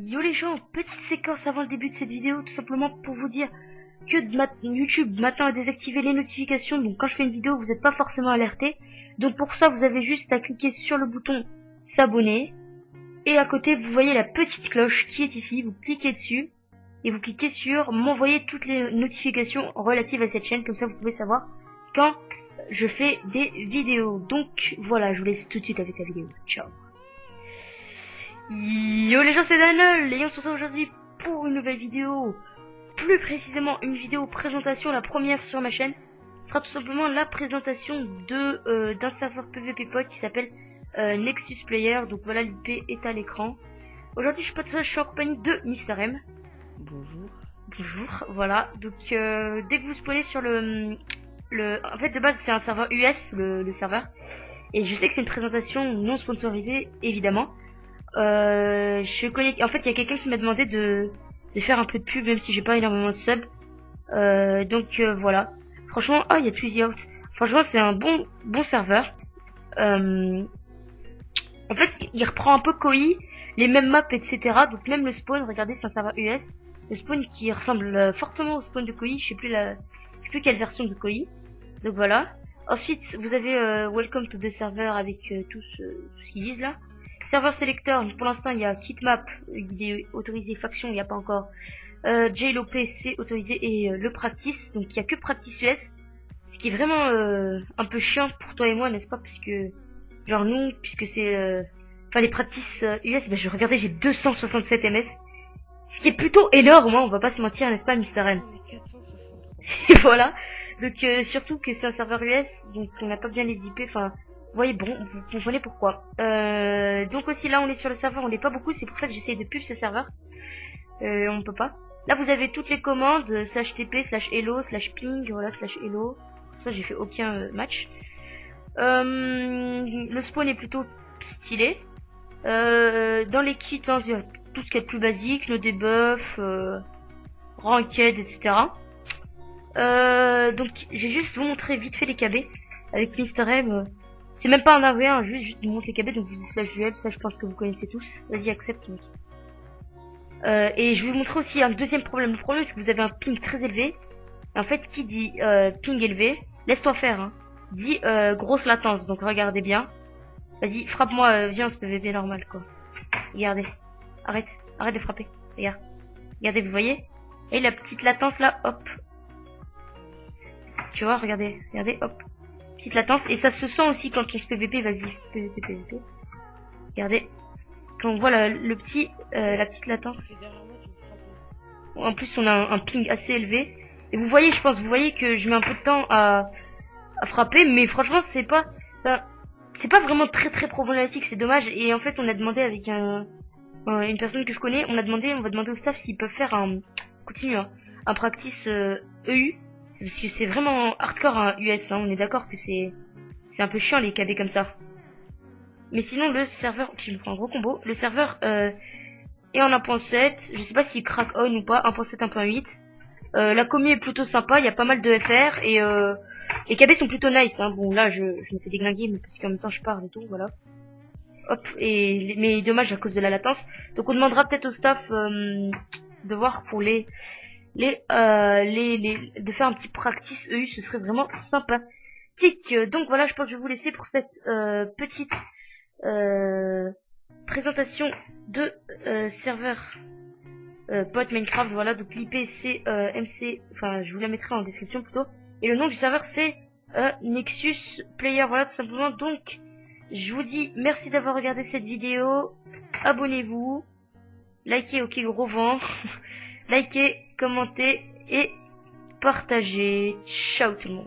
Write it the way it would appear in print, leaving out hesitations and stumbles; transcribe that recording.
Yo les gens, petite séquence avant le début de cette vidéo, tout simplement pour vous dire que YouTube maintenant a désactivé les notifications, donc quand je fais une vidéo vous n'êtes pas forcément alerté. Donc pour ça vous avez juste à cliquer sur le bouton s'abonner, et à côté vous voyez la petite cloche qui est ici, vous cliquez dessus, et vous cliquez sur m'envoyer toutes les notifications relatives à cette chaîne, comme ça vous pouvez savoir quand je fais des vidéos. Donc voilà, je vous laisse tout de suite avec la vidéo, ciao. Yo les gens, c'est Daniel et on se retrouve aujourd'hui pour une nouvelle vidéo, plus précisément une vidéo présentation, la première sur ma chaîne. Ce sera tout simplement la présentation de d'un serveur PvP Pod qui s'appelle Nexus Player. Donc voilà, l'IP est à l'écran. Aujourd'hui je suis pas tout seul, je suis en compagnie de Mister M. Bonjour. Bonjour, voilà. Donc dès que vous spawnez sur en fait de base c'est un serveur US le serveur. Et je sais que c'est une présentation non sponsorisée évidemment. Je connais, en fait il y a quelqu'un qui m'a demandé de faire un peu de pub même si j'ai pas énormément de subs. Donc voilà. Franchement, il y a plusieurs. Franchement c'est un bon serveur. En fait il reprend un peu Koi, les mêmes maps etc. Donc même le spawn, regardez, c'est un serveur US. Le spawn qui ressemble fortement au spawn de Koi, je sais plus quelle version de Koi. Donc voilà. Ensuite vous avez Welcome to the server avec tout ce qu'ils disent là. Serveur sélecteur, pour l'instant il y a Kitmap, il est autorisé, faction il n'y a pas encore. JLOP c'est autorisé et le Practice, donc il n'y a que Practice US. Ce qui est vraiment un peu chiant pour toi et moi, n'est-ce pas? Puisque, genre nous, puisque c'est... Enfin les Practice US, je regardais, j'ai 267 ms. Ce qui est plutôt énorme, hein, on va pas se mentir, n'est-ce pas Mister M? Et voilà. Donc surtout que c'est un serveur US, donc on n'a pas bien les IP, enfin... Vous voyez, bon, vous comprenez pourquoi. Donc aussi là on est sur le serveur, on n'est pas beaucoup, c'est pour ça que j'essaye de pub ce serveur. On ne peut pas. Là vous avez toutes les commandes, /tp, /hello, /ping, voilà, /hello. Ça j'ai fait aucun match. Le spawn est plutôt stylé. Dans les kits, hein, il y a tout ce qui est le plus basique, le debuff, ranked, etc. Donc j'ai juste vous montrer vite fait les KB avec Mister M. C'est même pas un AV1, juste vous montre les KB, donc vous dites /duel, ça je pense que vous connaissez tous. Vas-y, accepte mec. Et je vais vous montrer aussi un deuxième problème. Le problème c'est que vous avez un ping très élevé. En fait, qui dit ping élevé, laisse-toi faire, hein, dit grosse latence, donc regardez bien. Vas-y, frappe-moi, viens, ce PVP normal quoi. Regardez, arrête de frapper, regarde. Regardez, vous voyez? Et la petite latence là, hop. Tu vois, regardez, hop. Petite latence, et ça se sent aussi quand on se PVP, vas-y, PVP. Regardez, quand on voit la petite latence. En plus on a un ping assez élevé. Et vous voyez, vous voyez que je mets un peu de temps à frapper, mais franchement c'est pas vraiment très problématique, c'est dommage. Et en fait on a demandé avec une personne que je connais, on va demander au staff s'ils peuvent faire un practice EU. Parce que c'est vraiment hardcore un US, hein. On est d'accord que c'est un peu chiant les KB comme ça. Mais sinon le serveur, je me prends un gros combo, le serveur est en 1.7, je sais pas s'il crack on ou pas, 1.7, 1.8. La commu est plutôt sympa, il y a pas mal de FR et les KB sont plutôt nice, hein. Bon là je me fais déglinguer mais parce qu'en même temps je parle et tout, voilà. Hop, mais dommage à cause de la latence. Donc on demandera peut-être au staff de voir pour de faire un petit practice EU, ce serait vraiment sympathique. Donc voilà, je pense que je vais vous laisser pour cette petite présentation de serveur Pod Minecraft. Voilà, donc l'IP c'est MC, enfin je vous la mettrai en description plutôt, et le nom du serveur c'est Nexus Player. Voilà, tout simplement. Donc je vous dis merci d'avoir regardé cette vidéo, abonnez-vous, likez, ok gros vent. Likez, commentez et partagez. Ciao tout le monde.